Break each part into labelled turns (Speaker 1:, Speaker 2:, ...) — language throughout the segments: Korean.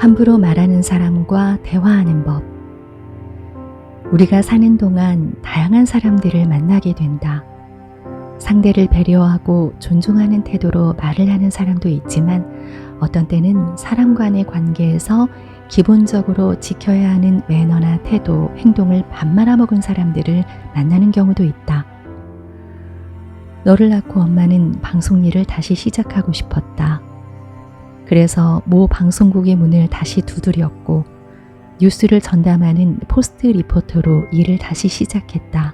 Speaker 1: 함부로 말하는 사람과 대화하는 법. 우리가 사는 동안 다양한 사람들을 만나게 된다. 상대를 배려하고 존중하는 태도로 말을 하는 사람도 있지만 어떤 때는 사람 간의 관계에서 기본적으로 지켜야 하는 매너나 태도, 행동을 밥 말아먹은 사람들을 만나는 경우도 있다. 너를 낳고 엄마는 방송 일을 다시 시작하고 싶었다. 그래서 모 방송국의 문을 다시 두드렸고 뉴스를 전담하는 포스트 리포터로 일을 다시 시작했다.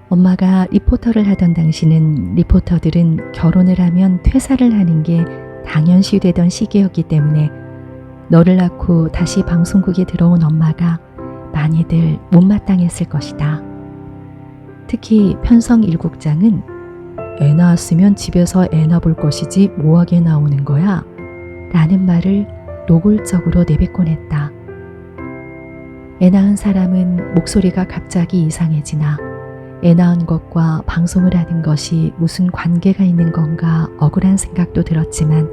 Speaker 1: 엄마가 리포터를 하던 당시는 리포터들은 결혼을 하면 퇴사를 하는 게 당연시되던 시기였기 때문에 너를 낳고 다시 방송국에 들어온 엄마가 많이들 못마땅했을 것이다. 특히 편성 일국장은 애 낳았으면 집에서 애나 볼 것이지 뭐하게 나오는 거야? 라는 말을 노골적으로 내뱉곤 했다. 애 낳은 사람은 목소리가 갑자기 이상해지나 애 낳은 것과 방송을 하는 것이 무슨 관계가 있는 건가 억울한 생각도 들었지만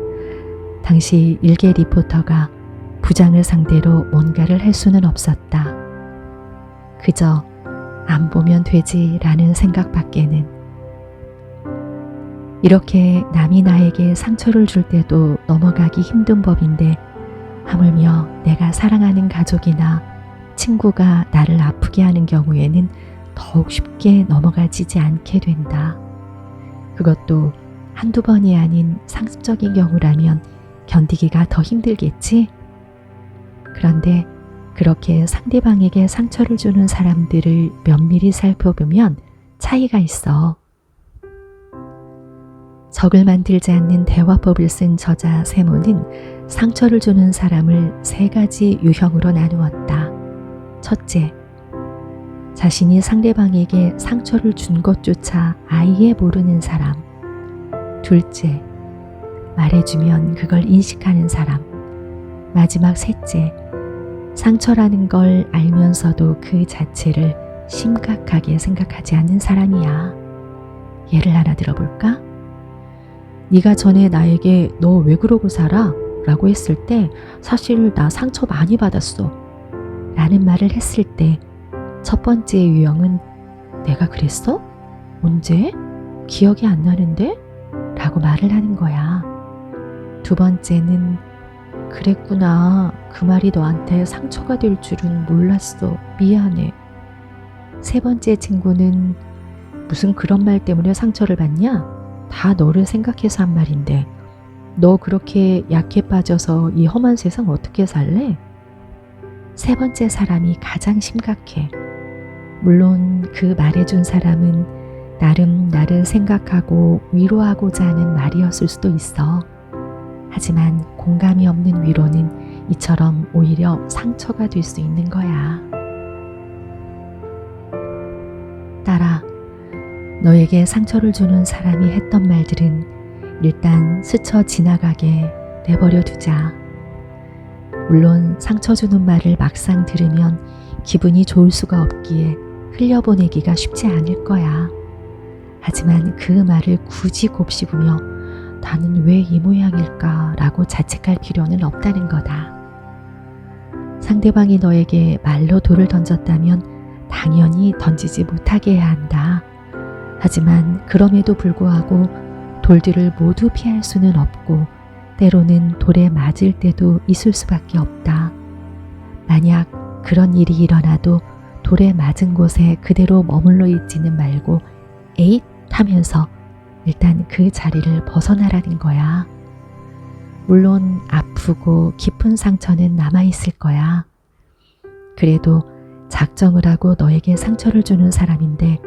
Speaker 1: 당시 일개 리포터가 부장을 상대로 뭔가를 할 수는 없었다. 그저 안 보면 되지라는 생각밖에는. 이렇게 남이 나에게 상처를 줄 때도 넘어가기 힘든 법인데 하물며 내가 사랑하는 가족이나 친구가 나를 아프게 하는 경우에는 더욱 쉽게 넘어가지지 않게 된다. 그것도 한두 번이 아닌 상습적인 경우라면 견디기가 더 힘들겠지? 그런데 그렇게 상대방에게 상처를 주는 사람들을 면밀히 살펴보면 차이가 있어. 적을 만들지 않는 대화법을 쓴 저자 세모는 상처를 주는 사람을 3가지 유형으로 나누었다. 첫째, 자신이 상대방에게 상처를 준 것조차 아예 모르는 사람. 둘째, 말해주면 그걸 인식하는 사람. 마지막 셋째, 상처라는 걸 알면서도 그 자체를 심각하게 생각하지 않는 사람이야. 예를 하나 들어볼까? 네가 전에 나에게 너 왜 그러고 살아? 라고 했을 때 사실 나 상처 많이 받았어. 라는 말을 했을 때 첫 번째 유형은 내가 그랬어? 언제? 기억이 안 나는데? 라고 말을 하는 거야. 두 번째는 그랬구나. 그 말이 너한테 상처가 될 줄은 몰랐어. 미안해. 세 번째 친구는 무슨 그런 말 때문에 상처를 받냐? 다 너를 생각해서 한 말인데 너 그렇게 약해 빠져서 이 험한 세상 어떻게 살래? 세 번째 사람이 가장 심각해. 물론 그 말해준 사람은 나름 나를 생각하고 위로하고자 하는 말이었을 수도 있어. 하지만 공감이 없는 위로는 이처럼 오히려 상처가 될 수 있는 거야. 딸아, 너에게 상처를 주는 사람이 했던 말들은 일단 스쳐 지나가게 내버려 두자. 물론 상처 주는 말을 막상 들으면 기분이 좋을 수가 없기에 흘려보내기가 쉽지 않을 거야. 하지만 그 말을 굳이 곱씹으며 나는 왜 이 모양일까 라고 자책할 필요는 없다는 거다. 상대방이 너에게 말로 돌을 던졌다면 당연히 던지지 못하게 해야 한다. 하지만 그럼에도 불구하고 돌들을 모두 피할 수는 없고 때로는 돌에 맞을 때도 있을 수밖에 없다. 만약 그런 일이 일어나도 돌에 맞은 곳에 그대로 머물러 있지는 말고 에잇 하면서 일단 그 자리를 벗어나라는 거야. 물론 아프고 깊은 상처는 남아있을 거야. 그래도 작정을 하고 너에게 상처를 주는 사람인데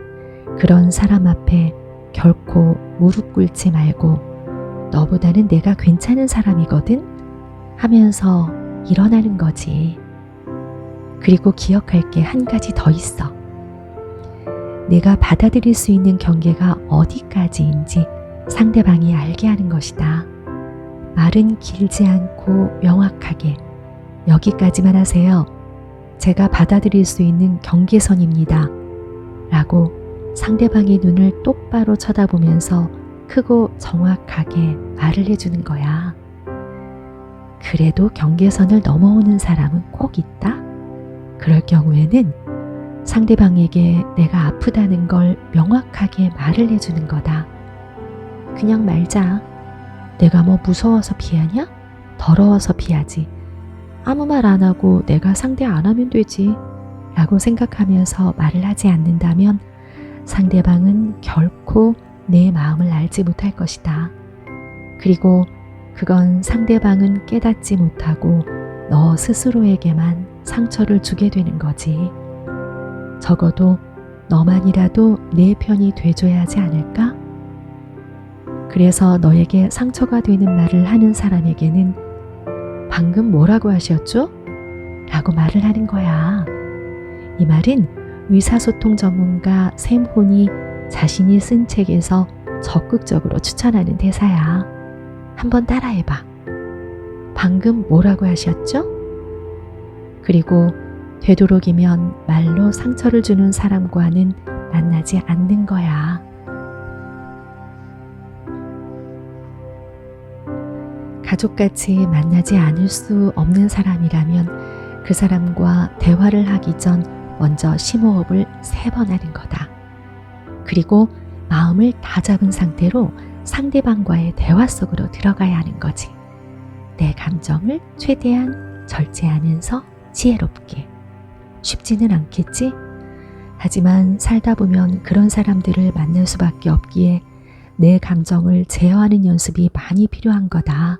Speaker 1: 그런 사람 앞에 결코 무릎 꿇지 말고 너보다는 내가 괜찮은 사람이거든 하면서 일어나는 거지. 그리고 기억할 게 한 가지 더 있어. 내가 받아들일 수 있는 경계가 어디까지인지 상대방이 알게 하는 것이다. 말은 길지 않고 명확하게 여기까지만 하세요. 제가 받아들일 수 있는 경계선입니다. 라고 상대방의 눈을 똑바로 쳐다보면서 크고 정확하게 말을 해주는 거야. 그래도 경계선을 넘어오는 사람은 꼭 있다. 그럴 경우에는 상대방에게 내가 아프다는 걸 명확하게 말을 해주는 거다. 그냥 말자. 내가 뭐 무서워서 피하냐? 더러워서 피하지. 아무 말 안 하고 내가 상대 안 하면 되지. 라고 생각하면서 말을 하지 않는다면 상대방은 결코 내 마음을 알지 못할 것이다. 그리고 그건 상대방은 깨닫지 못하고 너 스스로에게만 상처를 주게 되는 거지. 적어도 너만이라도 내 편이 돼줘야 하지 않을까? 그래서 너에게 상처가 되는 말을 하는 사람에게는 방금 뭐라고 하셨죠? 라고 말을 하는 거야. 이 말은 의사소통 전문가 샘 혼이 자신이 쓴 책에서 적극적으로 추천하는 대사야. 한번 따라해봐. 방금 뭐라고 하셨죠? 그리고 되도록이면 말로 상처를 주는 사람과는 만나지 않는 거야. 가족같이 만나지 않을 수 없는 사람이라면 그 사람과 대화를 하기 전 먼저 심호흡을 3번 하는 거다. 그리고 마음을 다 잡은 상태로 상대방과의 대화 속으로 들어가야 하는 거지. 내 감정을 최대한 절제하면서 지혜롭게. 쉽지는 않겠지? 하지만 살다 보면 그런 사람들을 만날 수밖에 없기에 내 감정을 제어하는 연습이 많이 필요한 거다.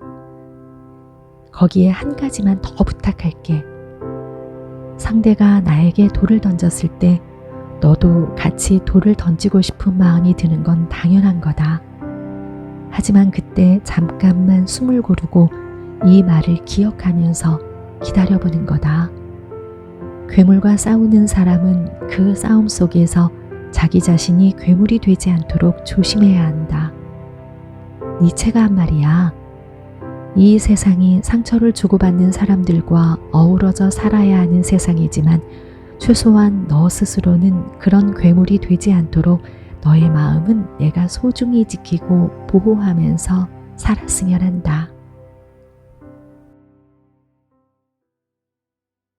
Speaker 1: 거기에 한 가지만 더 부탁할게. 상대가 나에게 돌을 던졌을 때 너도 같이 돌을 던지고 싶은 마음이 드는 건 당연한 거다. 하지만 그때 잠깐만 숨을 고르고 이 말을 기억하면서 기다려보는 거다. 괴물과 싸우는 사람은 그 싸움 속에서 자기 자신이 괴물이 되지 않도록 조심해야 한다. 니체가 한 말이야. 이 세상이 상처를 주고받는 사람들과 어우러져 살아야 하는 세상이지만 최소한 너 스스로는 그런 괴물이 되지 않도록 너의 마음은 내가 소중히 지키고 보호하면서 살았으면 한다.